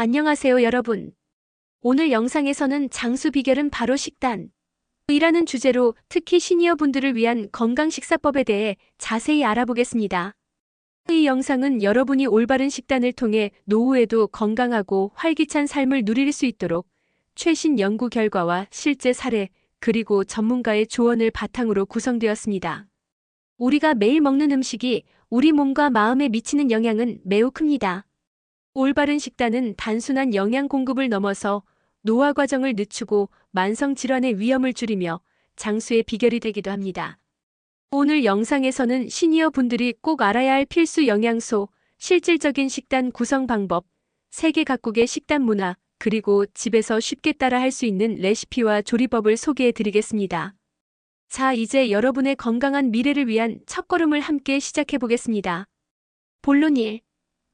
안녕하세요, 여러분. 오늘 영상에서는 장수 비결은 바로 식단 이라는 주제로 특히 시니어 분들을 위한 건강 식사법에 대해 자세히 알아보겠습니다. 이 영상은 여러분이 올바른 식단을 통해 노후에도 건강하고 활기찬 삶을 누릴 수 있도록 최신 연구 결과와 실제 사례, 그리고 전문가의 조언을 바탕으로 구성되었습니다. 우리가 매일 먹는 음식이 우리 몸과 마음에 미치는 영향은 매우 큽니다. 올바른 식단은 단순한 영양 공급을 넘어서 노화 과정을 늦추고 만성 질환의 위험을 줄이며 장수의 비결이 되기도 합니다. 오늘 영상에서는 시니어 분들이 꼭 알아야 할 필수 영양소, 실질적인 식단 구성 방법, 세계 각국의 식단 문화, 그리고 집에서 쉽게 따라 할 수 있는 레시피와 조리법을 소개해 드리겠습니다. 자, 이제 여러분의 건강한 미래를 위한 첫걸음을 함께 시작해 보겠습니다. 본론 1.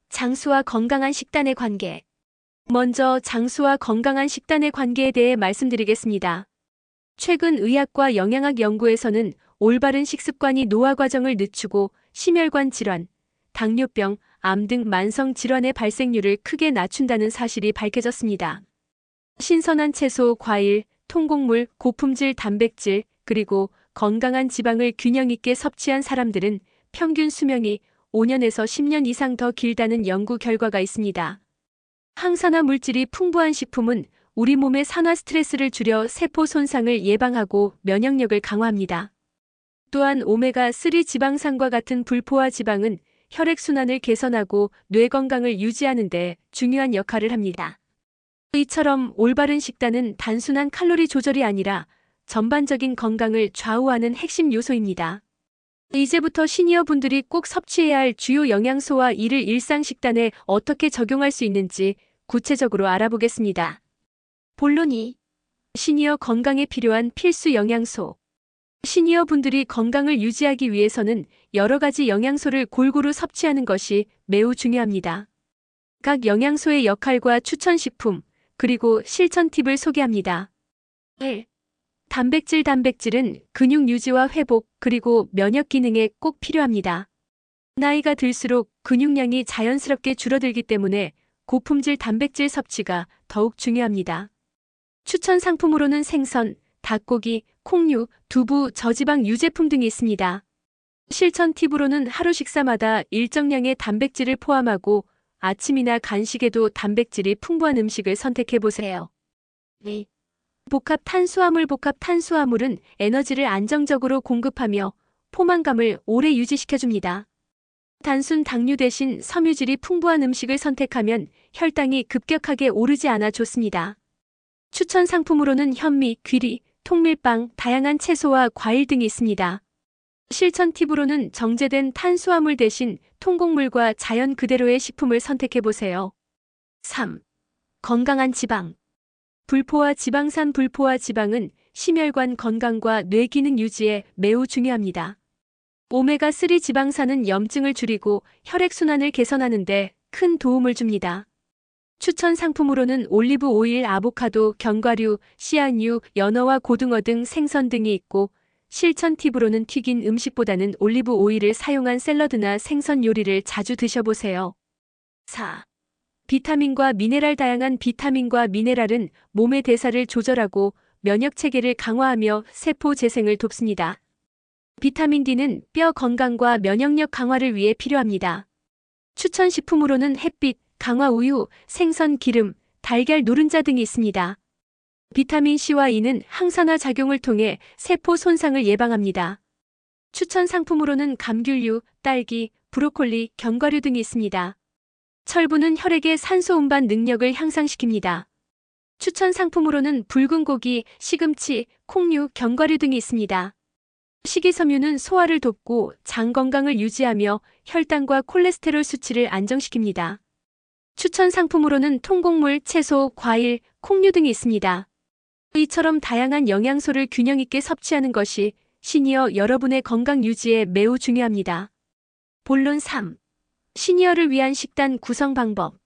장수와 건강한 식단의 관계. 먼저 장수와 건강한 식단의 관계에 대해 말씀드리겠습니다. 최근 의학과 영양학 연구에서는 올바른 식습관이 노화 과정을 늦추고 심혈관 질환, 당뇨병, 암 등 만성 질환의 발생률을 크게 낮춘다는 사실이 밝혀졌습니다. 신선한 채소, 과일, 통곡물, 고품질 단백질, 그리고 건강한 지방을 균형 있게 섭취한 사람들은 평균 수명이 5년에서 10년 이상 더 길다는 연구 결과가 있습니다. 항산화 물질이 풍부한 식품은 우리 몸의 산화 스트레스를 줄여 세포 손상을 예방하고 면역력을 강화합니다. 또한 오메가3 지방산과 같은 불포화 지방은 혈액순환을 개선하고 뇌 건강을 유지하는 데 중요한 역할을 합니다. 이처럼 올바른 식단은 단순한 칼로리 조절이 아니라 전반적인 건강을 좌우하는 핵심 요소입니다. 이제부터 시니어 분들이 꼭 섭취해야 할 주요 영양소와 이를 일상 식단에 어떻게 적용할 수 있는지 구체적으로 알아보겠습니다. 본론 2. 시니어 건강에 필요한 필수 영양소. 시니어 분들이 건강을 유지하기 위해서는 여러 가지 영양소를 골고루 섭취하는 것이 매우 중요합니다. 각 영양소의 역할과 추천식품, 그리고 실천 팁을 소개합니다. 1. 단백질은 근육 유지와 회복, 그리고 면역 기능에 꼭 필요합니다. 나이가 들수록 근육량이 자연스럽게 줄어들기 때문에 고품질 단백질 섭취가 더욱 중요합니다. 추천 상품으로는 생선, 닭고기, 콩류, 두부, 저지방 유제품 등이 있습니다. 실천 팁으로는 하루 식사마다 일정량의 단백질을 포함하고 아침이나 간식에도 단백질이 풍부한 음식을 선택해보세요. 2. 복합 탄수화물은 에너지를 안정적으로 공급하며 포만감을 오래 유지시켜줍니다. 단순 당류 대신 섬유질이 풍부한 음식을 선택하면 혈당이 급격하게 오르지 않아 좋습니다. 추천 상품으로는 현미, 귀리, 통밀빵, 다양한 채소와 과일 등이 있습니다. 실천 팁으로는 정제된 탄수화물 대신 통곡물과 자연 그대로의 식품을 선택해보세요. 3. 건강한 지방. 불포화 지방은 심혈관 건강과 뇌 기능 유지에 매우 중요합니다. 오메가3 지방산은 염증을 줄이고 혈액순환을 개선하는 데 큰 도움을 줍니다. 추천 상품으로는 올리브 오일, 아보카도, 견과류, 씨앗류, 연어와 고등어 등 생선 등이 있고, 실천 팁으로는 튀긴 음식보다는 올리브 오일을 사용한 샐러드나 생선 요리를 자주 드셔보세요. 4. 비타민과 미네랄. 다양한 비타민과 미네랄은 몸의 대사를 조절하고 면역 체계를 강화하며 세포 재생을 돕습니다. 비타민 D는 뼈 건강과 면역력 강화를 위해 필요합니다. 추천 식품으로는 햇빛, 강화 우유, 생선 기름, 달걀 노른자 등이 있습니다. 비타민 C와 E는 항산화 작용을 통해 세포 손상을 예방합니다. 추천 상품으로는 감귤류, 딸기, 브로콜리, 견과류 등이 있습니다. 철분은 혈액의 산소 운반 능력을 향상시킵니다. 추천 상품으로는 붉은 고기, 시금치, 콩류, 견과류 등이 있습니다. 식이섬유는 소화를 돕고 장 건강을 유지하며 혈당과 콜레스테롤 수치를 안정시킵니다. 추천 상품으로는 통곡물, 채소, 과일, 콩류 등이 있습니다. 이처럼 다양한 영양소를 균형 있게 섭취하는 것이 시니어 여러분의 건강 유지에 매우 중요합니다. 본론 3. 시니어를 위한 식단 구성 방법.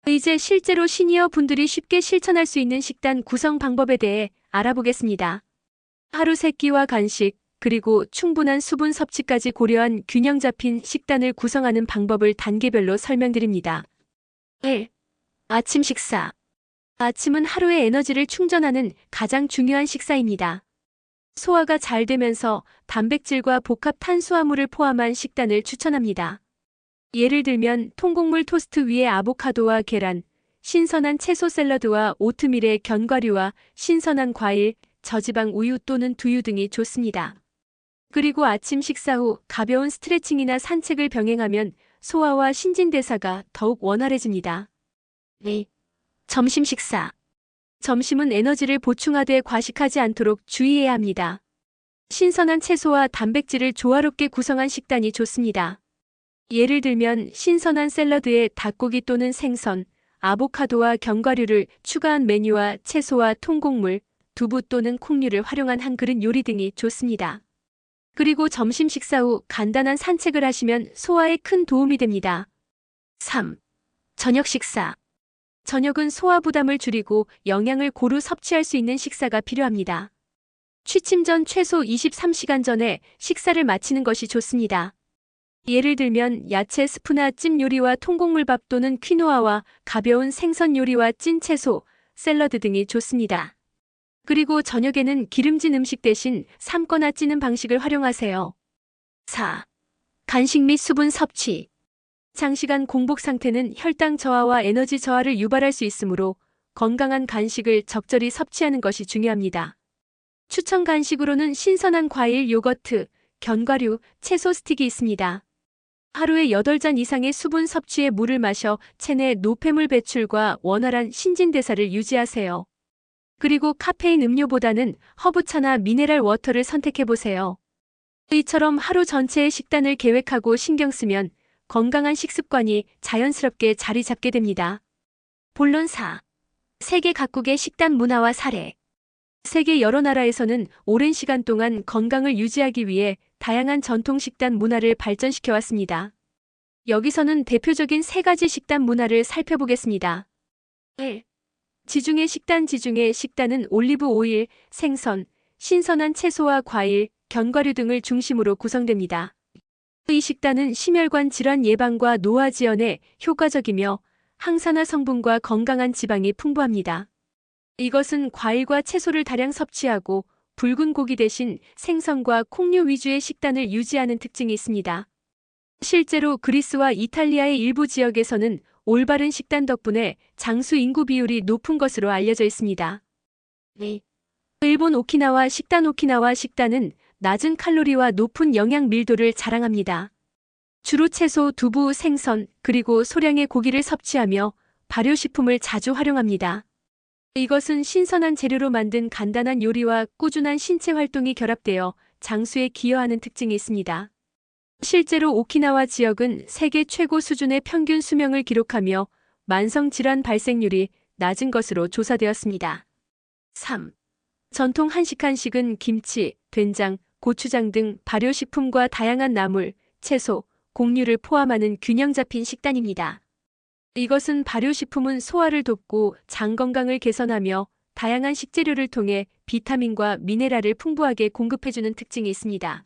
이제 실제로 시니어 분들이 쉽게 실천할 수 있는 식단 구성 방법에 대해 알아보겠습니다. 하루 3끼와 간식, 그리고 충분한 수분 섭취까지 고려한 균형 잡힌 식단을 구성하는 방법을 단계별로 설명드립니다. 1. 아침 식사. 아침은 하루의 에너지를 충전하는 가장 중요한 식사입니다. 소화가 잘 되면서 단백질과 복합 탄수화물을 포함한 식단을 추천합니다. 예를 들면 통곡물 토스트 위에 아보카도와 계란, 신선한 채소 샐러드와 오트밀에 견과류와 신선한 과일, 저지방 우유 또는 두유 등이 좋습니다. 그리고 아침 식사 후 가벼운 스트레칭이나 산책을 병행하면 소화와 신진대사가 더욱 원활해집니다. 네. 점심 식사. 점심은 에너지를 보충하되 과식하지 않도록 주의해야 합니다. 신선한 채소와 단백질을 조화롭게 구성한 식단이 좋습니다. 예를 들면 신선한 샐러드에 닭고기 또는 생선, 아보카도와 견과류를 추가한 메뉴와 채소와 통곡물, 두부 또는 콩류를 활용한 한 그릇 요리 등이 좋습니다. 그리고 점심 식사 후 간단한 산책을 하시면 소화에 큰 도움이 됩니다. 3. 저녁 식사. 저녁은 소화 부담을 줄이고 영양을 고루 섭취할 수 있는 식사가 필요합니다. 취침 전 최소 23시간 전에 식사를 마치는 것이 좋습니다. 예를 들면 야채 스프나 찜 요리와 통곡물밥 또는 퀴노아와 가벼운 생선 요리와 찐 채소, 샐러드 등이 좋습니다. 그리고 저녁에는 기름진 음식 대신 삶거나 찌는 방식을 활용하세요. 4. 간식 및 수분 섭취. 장시간 공복 상태는 혈당 저하와 에너지 저하를 유발할 수 있으므로 건강한 간식을 적절히 섭취하는 것이 중요합니다. 추천 간식으로는 신선한 과일, 요거트, 견과류, 채소 스틱이 있습니다. 하루에 8잔 이상의 수분 섭취에 물을 마셔 체내 노폐물 배출과 원활한 신진대사를 유지하세요. 그리고 카페인 음료보다는 허브차나 미네랄 워터를 선택해보세요. 이처럼 하루 전체의 식단을 계획하고 신경 쓰면 건강한 식습관이 자연스럽게 자리 잡게 됩니다. 본론 4. 세계 각국의 식단 문화와 사례. 세계 여러 나라에서는 오랜 시간 동안 건강을 유지하기 위해 다양한 전통 식단 문화를 발전시켜 왔습니다. 여기서는 대표적인 3가지 식단 문화를 살펴보겠습니다. 1. 지중해 식단. 지중해 식단은 올리브 오일, 생선, 신선한 채소와 과일, 견과류 등을 중심으로 구성됩니다. 이 식단은 심혈관 질환 예방과 노화 지연에 효과적이며 항산화 성분과 건강한 지방이 풍부합니다. 이것은 과일과 채소를 다량 섭취하고 붉은 고기 대신 생선과 콩류 위주의 식단을 유지하는 특징이 있습니다. 실제로 그리스와 이탈리아의 일부 지역에서는 올바른 식단 덕분에 장수 인구 비율이 높은 것으로 알려져 있습니다. 일본 오키나와 식단. 오키나와 식단은 낮은 칼로리와 높은 영양 밀도를 자랑합니다. 주로 채소, 두부, 생선, 그리고 소량의 고기를 섭취하며 발효식품을 자주 활용합니다. 이것은 신선한 재료로 만든 간단한 요리와 꾸준한 신체 활동이 결합되어 장수에 기여하는 특징이 있습니다. 실제로 오키나와 지역은 세계 최고 수준의 평균 수명을 기록하며 만성질환 발생률이 낮은 것으로 조사되었습니다. 3. 전통 한식. 한식은 김치, 된장, 고추장 등 발효식품과 다양한 나물, 채소, 곡류를 포함하는 균형 잡힌 식단입니다. 이것은 발효식품은 소화를 돕고 장 건강을 개선하며 다양한 식재료를 통해 비타민과 미네랄을 풍부하게 공급해주는 특징이 있습니다.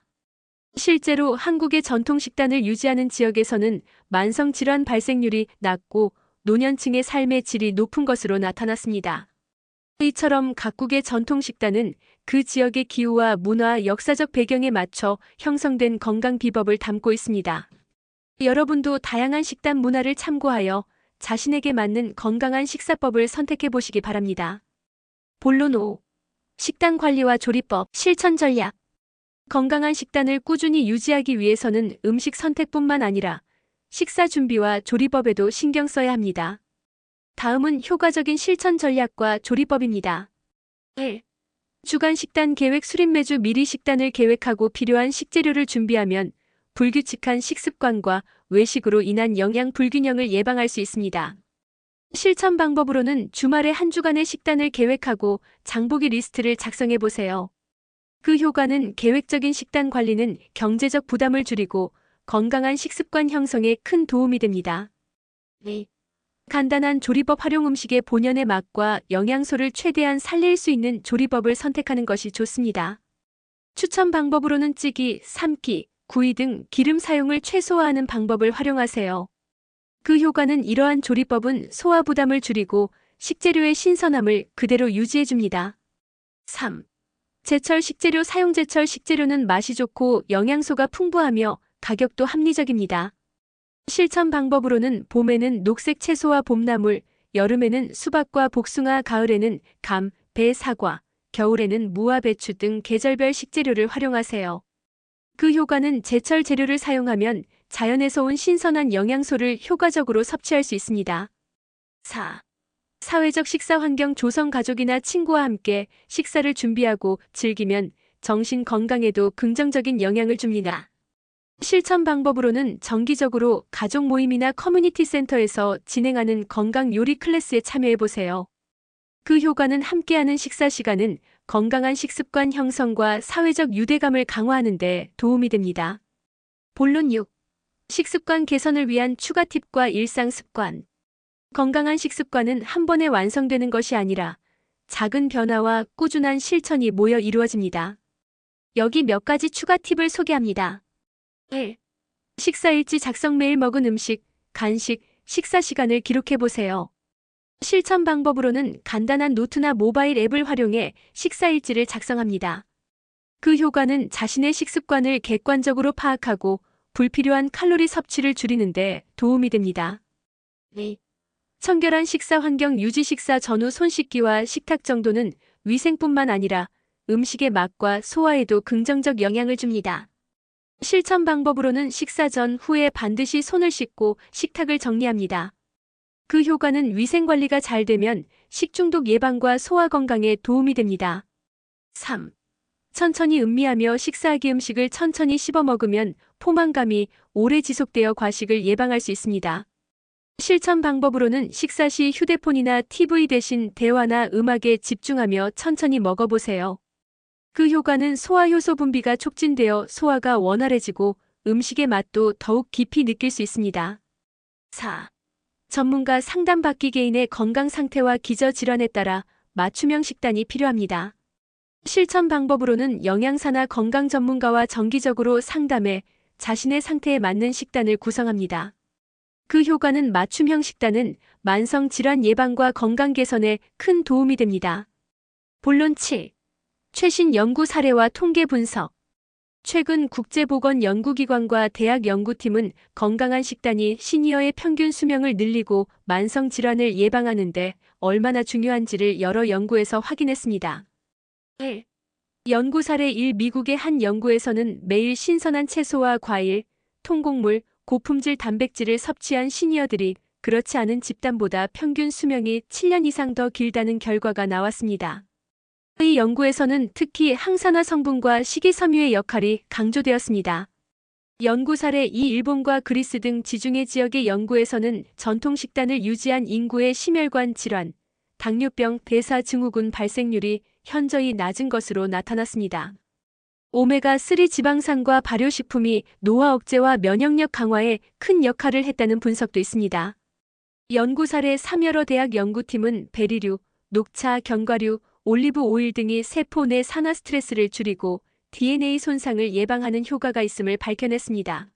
실제로 한국의 전통 식단을 유지하는 지역에서는 만성질환 발생률이 낮고 노년층의 삶의 질이 높은 것으로 나타났습니다. 이처럼 각국의 전통 식단은 그 지역의 기후와 문화, 역사적 배경에 맞춰 형성된 건강 비법을 담고 있습니다. 여러분도 다양한 식단 문화를 참고하여 자신에게 맞는 건강한 식사법을 선택해 보시기 바랍니다. 본론 5. 식단 관리와 조리법, 실천 전략. 건강한 식단을 꾸준히 유지하기 위해서는 음식 선택뿐만 아니라 식사 준비와 조리법에도 신경 써야 합니다. 다음은 효과적인 실천 전략과 조리법입니다. 1. 주간 식단 계획. 수립. 매주 미리 식단을 계획하고 필요한 식재료를 준비하면 불규칙한 식습관과 외식으로 인한 영양 불균형을 예방할 수 있습니다. 실천 방법으로는 주말에 한 주간의 식단을 계획하고 장보기 리스트를 작성해 보세요. 그 효과는 계획적인 식단 관리는 경제적 부담을 줄이고 건강한 식습관 형성에 큰 도움이 됩니다. 간단한 조리법. 활용 음식의 본연의 맛과 영양소를 최대한 살릴 수 있는 조리법을 선택하는 것이 좋습니다. 추천 방법으로는 찌기, 삶기, 구이 등 기름 사용을 최소화하는 방법을 활용하세요. 그 효과는 이러한 조리법은 소화 부담을 줄이고 식재료의 신선함을 그대로 유지해줍니다. 3. 제철 식재료 사용. 제철 식재료는 맛이 좋고 영양소가 풍부하며 가격도 합리적입니다. 실천 방법으로는 봄에는 녹색 채소와 봄나물, 여름에는 수박과 복숭아, 가을에는 감, 배, 사과, 겨울에는 무와 배추 등 계절별 식재료를 활용하세요. 그 효과는 제철 재료를 사용하면 자연에서 온 신선한 영양소를 효과적으로 섭취할 수 있습니다. 4. 사회적 식사 환경 조성. 가족이나 친구와 함께 식사를 준비하고 즐기면 정신 건강에도 긍정적인 영향을 줍니다. 실천 방법으로는 정기적으로 가족 모임이나 커뮤니티 센터에서 진행하는 건강 요리 클래스에 참여해보세요. 그 효과는 함께하는 식사 시간은 건강한 식습관 형성과 사회적 유대감을 강화하는 데 도움이 됩니다. 본론 6. 식습관 개선을 위한 추가 팁과 일상 습관. 건강한 식습관은 한 번에 완성되는 것이 아니라 작은 변화와 꾸준한 실천이 모여 이루어집니다. 여기 몇 가지 추가 팁을 소개합니다. 1. 식사일지 작성. 매일 먹은 음식, 간식, 식사 시간을 기록해보세요. 실천 방법으로는 간단한 노트나 모바일 앱을 활용해 식사일지를 작성합니다. 그 효과는 자신의 식습관을 객관적으로 파악하고 불필요한 칼로리 섭취를 줄이는 데 도움이 됩니다. 2. 청결한 식사 환경 유지. 식사 전후 손 씻기와 식탁 정도는 위생뿐만 아니라 음식의 맛과 소화에도 긍정적 영향을 줍니다. 실천 방법으로는 식사 전 후에 반드시 손을 씻고 식탁을 정리합니다. 그 효과는 위생 관리가 잘 되면 식중독 예방과 소화 건강에 도움이 됩니다. 3. 천천히 음미하며 식사하기. 음식을 천천히 씹어 먹으면 포만감이 오래 지속되어 과식을 예방할 수 있습니다. 실천 방법으로는 식사 시 휴대폰이나 TV 대신 대화나 음악에 집중하며 천천히 먹어보세요. 그 효과는 소화 효소 분비가 촉진되어 소화가 원활해지고 음식의 맛도 더욱 깊이 느낄 수 있습니다. 4. 전문가 상담받기. 개인의 건강 상태와 기저질환에 따라 맞춤형 식단이 필요합니다. 실천 방법으로는 영양사나 건강 전문가와 정기적으로 상담해 자신의 상태에 맞는 식단을 구성합니다. 그 효과는 맞춤형 식단은 만성 질환 예방과 건강 개선에 큰 도움이 됩니다. 본론 7. 최신 연구 사례와 통계 분석. 최근 국제보건연구기관과 대학 연구팀은 건강한 식단이 시니어의 평균 수명을 늘리고 만성 질환을 예방하는 데 얼마나 중요한지를 여러 연구에서 확인했습니다. 1. 연구 사례 1. 미국의 한 연구에서는 매일 신선한 채소와 과일, 통곡물, 고품질 단백질을 섭취한 시니어들이 그렇지 않은 집단보다 평균 수명이 7년 이상 더 길다는 결과가 나왔습니다. 이 연구에서는 특히 항산화 성분과 식이섬유의 역할이 강조되었습니다. 연구 사례 2. 일본과 그리스 등 지중해 지역의 연구에서는 전통 식단을 유지한 인구의 심혈관 질환, 당뇨병, 대사증후군 발생률이 현저히 낮은 것으로 나타났습니다. 오메가3 지방산과 발효식품이 노화 억제와 면역력 강화에 큰 역할을 했다는 분석도 있습니다. 연구 사례 3. 여러 대학 연구팀은 베리류, 녹차, 견과류, 올리브 오일 등이 세포 내 산화 스트레스를 줄이고 DNA 손상을 예방하는 효과가 있음을 밝혀냈습니다.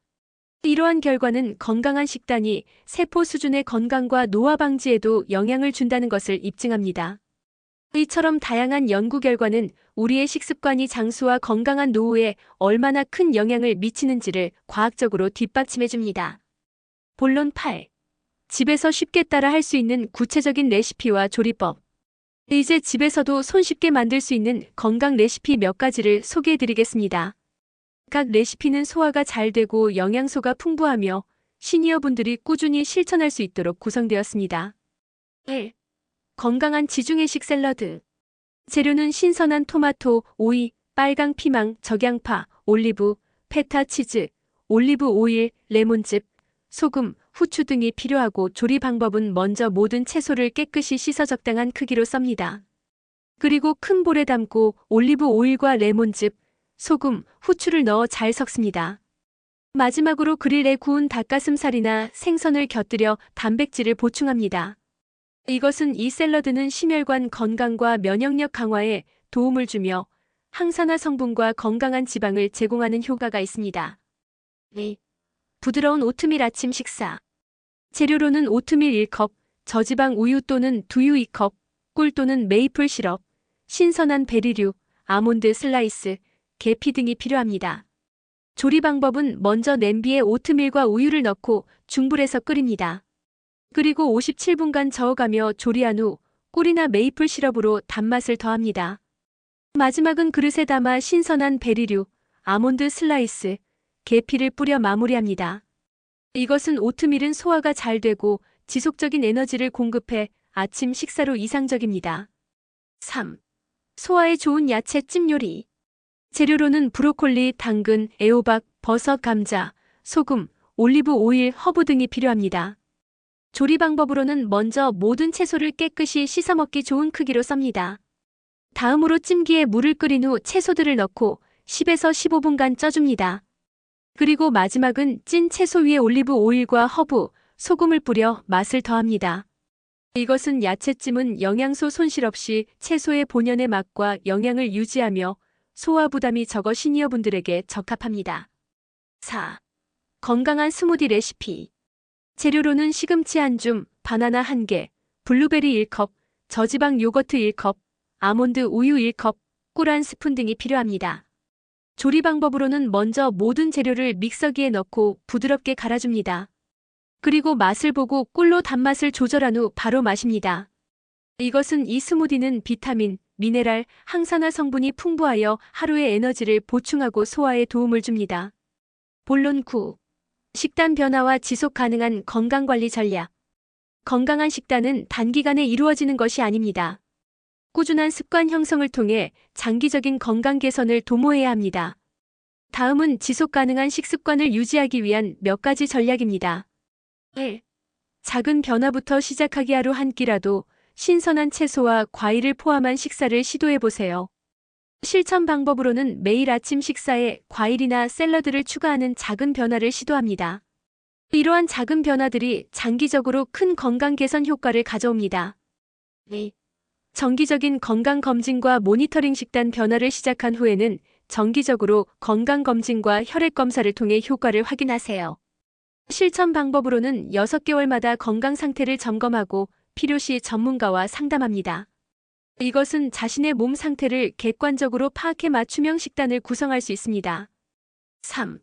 이러한 결과는 건강한 식단이 세포 수준의 건강과 노화 방지에도 영향을 준다는 것을 입증합니다. 이처럼 다양한 연구 결과는 우리의 식습관이 장수와 건강한 노후에 얼마나 큰 영향을 미치는지를 과학적으로 뒷받침해줍니다. 본론 8. 집에서 쉽게 따라 할 수 있는 구체적인 레시피와 조리법. 이제 집에서도 손쉽게 만들 수 있는 건강 레시피 몇 가지를 소개해드리겠습니다. 각 레시피는 소화가 잘 되고 영양소가 풍부하며 시니어분들이 꾸준히 실천할 수 있도록 구성되었습니다. 1. 건강한 지중해식 샐러드. 재료는 신선한 토마토, 오이, 빨강 피망, 적양파, 올리브, 페타 치즈, 올리브 오일, 레몬즙, 소금, 후추 등이 필요하고 조리 방법은 먼저 모든 채소를 깨끗이 씻어 적당한 크기로 썹니다. 그리고 큰 볼에 담고 올리브 오일과 레몬즙, 소금, 후추를 넣어 잘 섞습니다. 마지막으로 그릴에 구운 닭가슴살이나 생선을 곁들여 단백질을 보충합니다. 이것은 이 샐러드는 심혈관 건강과 면역력 강화에 도움을 주며 항산화 성분과 건강한 지방을 제공하는 효과가 있습니다. 2. 부드러운 오트밀 아침 식사. 재료로는 오트밀 1컵, 저지방 우유 또는 두유 2컵, 꿀 또는 메이플 시럽, 신선한 베리류, 아몬드 슬라이스, 계피 등이 필요합니다. 조리 방법은 먼저 냄비에 오트밀과 우유를 넣고 중불에서 끓입니다. 그리고 57분간 저어가며 조리한 후 꿀이나 메이플 시럽으로 단맛을 더합니다. 마지막은 그릇에 담아 신선한 베리류, 아몬드 슬라이스, 계피를 뿌려 마무리합니다. 이것은 오트밀은 소화가 잘 되고 지속적인 에너지를 공급해 아침 식사로 이상적입니다. 3. 소화에 좋은 야채찜 요리. 재료로는 브로콜리, 당근, 애호박, 버섯, 감자, 소금, 올리브 오일, 허브 등이 필요합니다. 조리 방법으로는 먼저 모든 채소를 깨끗이 씻어 먹기 좋은 크기로 썹니다. 다음으로 찜기에 물을 끓인 후 채소들을 넣고 10에서 15분간 쪄줍니다. 그리고 마지막은 찐 채소 위에 올리브 오일과 허브, 소금을 뿌려 맛을 더합니다. 이것은 야채찜은 영양소 손실 없이 채소의 본연의 맛과 영양을 유지하며 소화 부담이 적어 시니어분들에게 적합합니다. 4. 건강한 스무디 레시피. 재료로는 시금치 1줌, 바나나 1개, 블루베리 1컵, 저지방 요거트 1컵, 아몬드 우유 1컵, 꿀 1스푼 등이 필요합니다. 조리 방법으로는 먼저 모든 재료를 믹서기에 넣고 부드럽게 갈아줍니다. 그리고 맛을 보고 꿀로 단맛을 조절한 후 바로 마십니다. 이것은 이 스무디는 비타민, 미네랄, 항산화 성분이 풍부하여 하루의 에너지를 보충하고 소화에 도움을 줍니다. 본론 9. 식단 변화와 지속 가능한 건강관리 전략. 건강한 식단은 단기간에 이루어지는 것이 아닙니다. 꾸준한 습관 형성을 통해 장기적인 건강 개선을 도모해야 합니다. 다음은 지속 가능한 식습관을 유지하기 위한 몇 가지 전략입니다. 1. 작은 변화부터 시작하기. 하루 한 끼라도 신선한 채소와 과일을 포함한 식사를 시도해보세요. 실천 방법으로는 매일 아침 식사에 과일이나 샐러드를 추가하는 작은 변화를 시도합니다. 이러한 작은 변화들이 장기적으로 큰 건강 개선 효과를 가져옵니다. 2. 정기적인 건강검진과 모니터링. 식단 변화를 시작한 후에는 정기적으로 건강검진과 혈액검사를 통해 효과를 확인하세요. 실천 방법으로는 6개월마다 건강 상태를 점검하고 필요시 전문가와 상담합니다. 이것은 자신의 몸 상태를 객관적으로 파악해 맞춤형 식단을 구성할 수 있습니다. 3.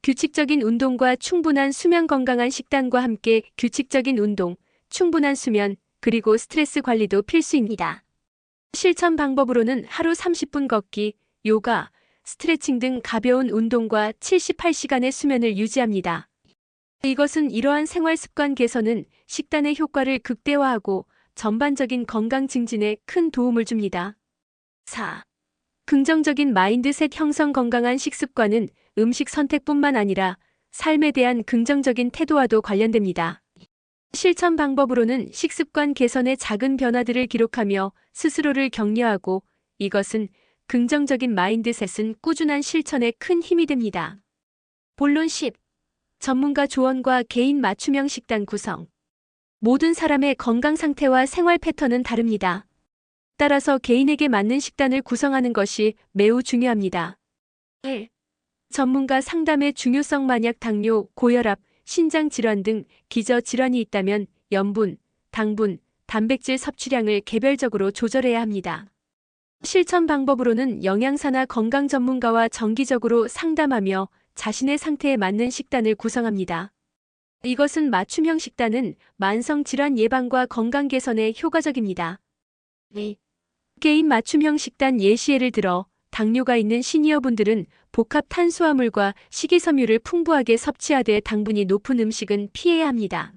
규칙적인 운동과 충분한 수면. 건강한 식단과 함께 규칙적인 운동, 충분한 수면, 그리고 스트레스 관리도 필수입니다. 실천 방법으로는 하루 30분 걷기, 요가, 스트레칭 등 가벼운 운동과 78시간의 수면을 유지합니다. 이것은 이러한 생활 습관 개선은 식단의 효과를 극대화하고 전반적인 건강 증진에 큰 도움을 줍니다. 4. 긍정적인 마인드셋 형성. 건강한 식습관은 음식 선택뿐만 아니라 삶에 대한 긍정적인 태도와도 관련됩니다. 실천 방법으로는 식습관 개선의 작은 변화들을 기록하며 스스로를 격려하고, 이것은 긍정적인 마인드셋은 꾸준한 실천에 큰 힘이 됩니다. 본론 10. 전문가 조언과 개인 맞춤형 식단 구성. 모든 사람의 건강 상태와 생활 패턴은 다릅니다. 따라서 개인에게 맞는 식단을 구성하는 것이 매우 중요합니다. 1. 전문가 상담의 중요성. 만약 당뇨, 고혈압, 신장 질환 등 기저 질환이 있다면 염분, 당분, 단백질 섭취량을 개별적으로 조절해야 합니다. 실천 방법으로는 영양사나 건강 전문가와 정기적으로 상담하며 자신의 상태에 맞는 식단을 구성합니다. 이것은 맞춤형 식단은 만성 질환 예방과 건강 개선에 효과적입니다. 2. 개인 맞춤형 식단. 예시를 들어 당뇨가 있는 시니어분들은 복합 탄수화물과 식이섬유를 풍부하게 섭취하되 당분이 높은 음식은 피해야 합니다.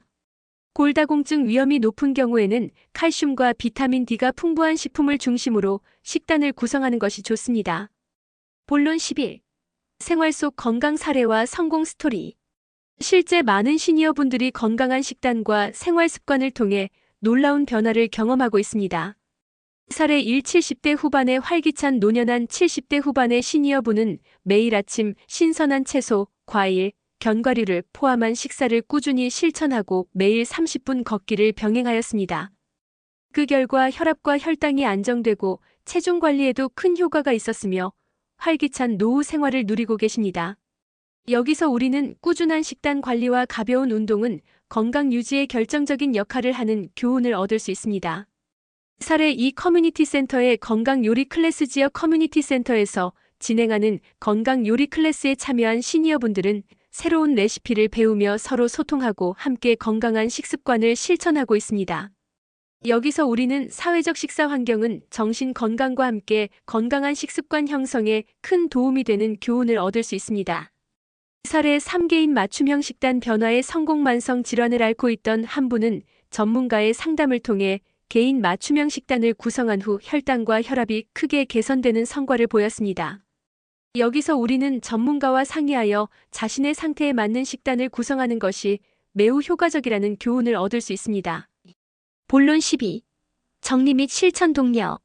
골다공증 위험이 높은 경우에는 칼슘과 비타민 D가 풍부한 식품을 중심으로 식단을 구성하는 것이 좋습니다. 본론 11. 생활 속 건강 사례와 성공 스토리. 실제 많은 시니어분들이 건강한 식단과 생활 습관을 통해 놀라운 변화를 경험하고 있습니다. 사례 1. 70대 후반의 활기찬 노년한 70대 후반의 시니어분은 매일 아침 신선한 채소, 과일, 견과류를 포함한 식사를 꾸준히 실천하고 매일 30분 걷기를 병행하였습니다. 그 결과 혈압과 혈당이 안정되고 체중 관리에도 큰 효과가 있었으며 활기찬 노후 생활을 누리고 계십니다. 여기서 우리는 꾸준한 식단 관리와 가벼운 운동은 건강 유지에 결정적인 역할을 하는 교훈을 얻을 수 있습니다. 사례 2 커뮤니티 센터의 건강 요리 클래스 지역 커뮤니티 센터에서 진행하는 건강 요리 클래스에 참여한 시니어분들은 새로운 레시피를 배우며 서로 소통하고 함께 건강한 식습관을 실천하고 있습니다. 여기서 우리는 사회적 식사 환경은 정신 건강과 함께 건강한 식습관 형성에 큰 도움이 되는 교훈을 얻을 수 있습니다. 사례 3개인 맞춤형 식단 변화의 성공 만성 질환을 앓고 있던 한 분은 전문가의 상담을 통해 개인 맞춤형 식단을 구성한 후 혈당과 혈압이 크게 개선되는 성과를 보였습니다. 여기서 우리는 전문가와 상의하여 자신의 상태에 맞는 식단을 구성하는 것이 매우 효과적이라는 교훈을 얻을 수 있습니다. 본론 12. 정리 및 실천 독려.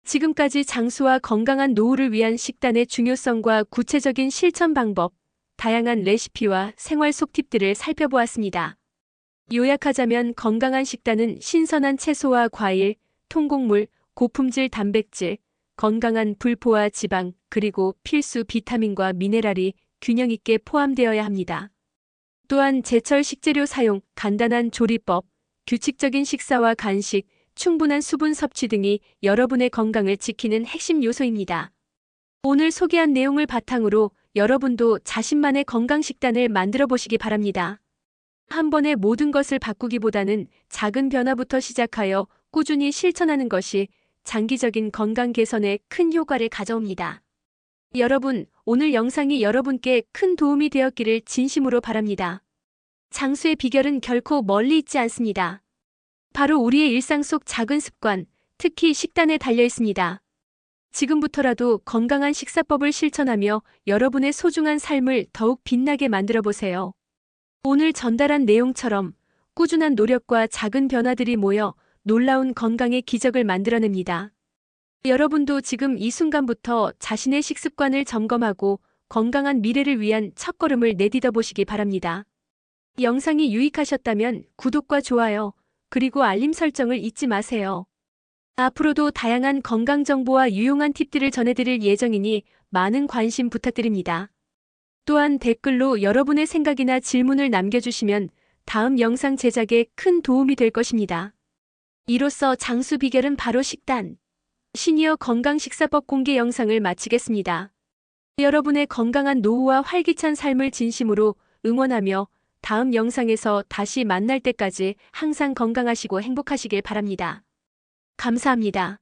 지금까지 장수와 건강한 노후를 위한 식단의 중요성과 구체적인 실천 방법, 다양한 레시피와 생활 속 팁들을 살펴보았습니다. 요약하자면 건강한 식단은 신선한 채소와 과일, 통곡물, 고품질 단백질, 건강한 불포화 지방, 그리고 필수 비타민과 미네랄이 균형 있게 포함되어야 합니다. 또한 제철 식재료 사용, 간단한 조리법, 규칙적인 식사와 간식, 충분한 수분 섭취 등이 여러분의 건강을 지키는 핵심 요소입니다. 오늘 소개한 내용을 바탕으로 여러분도 자신만의 건강 식단을 만들어 보시기 바랍니다. 한 번에 모든 것을 바꾸기보다는 작은 변화부터 시작하여 꾸준히 실천하는 것이 장기적인 건강 개선에 큰 효과를 가져옵니다. 여러분, 오늘 영상이 여러분께 큰 도움이 되었기를 진심으로 바랍니다. 장수의 비결은 결코 멀리 있지 않습니다. 바로 우리의 일상 속 작은 습관, 특히 식단에 달려 있습니다. 지금부터라도 건강한 식사법을 실천하며 여러분의 소중한 삶을 더욱 빛나게 만들어 보세요. 오늘 전달한 내용처럼 꾸준한 노력과 작은 변화들이 모여 놀라운 건강의 기적을 만들어냅니다. 여러분도 지금 이 순간부터 자신의 식습관을 점검하고 건강한 미래를 위한 첫걸음을 내딛어 보시기 바랍니다. 영상이 유익하셨다면 구독과 좋아요, 그리고 알림 설정을 잊지 마세요. 앞으로도 다양한 건강 정보와 유용한 팁들을 전해드릴 예정이니 많은 관심 부탁드립니다. 또한 댓글로 여러분의 생각이나 질문을 남겨주시면 다음 영상 제작에 큰 도움이 될 것입니다. 이로써 장수 비결은 바로 식단, 시니어 건강 식사법 공개 영상을 마치겠습니다. 여러분의 건강한 노후와 활기찬 삶을 진심으로 응원하며 다음 영상에서 다시 만날 때까지 항상 건강하시고 행복하시길 바랍니다. 감사합니다.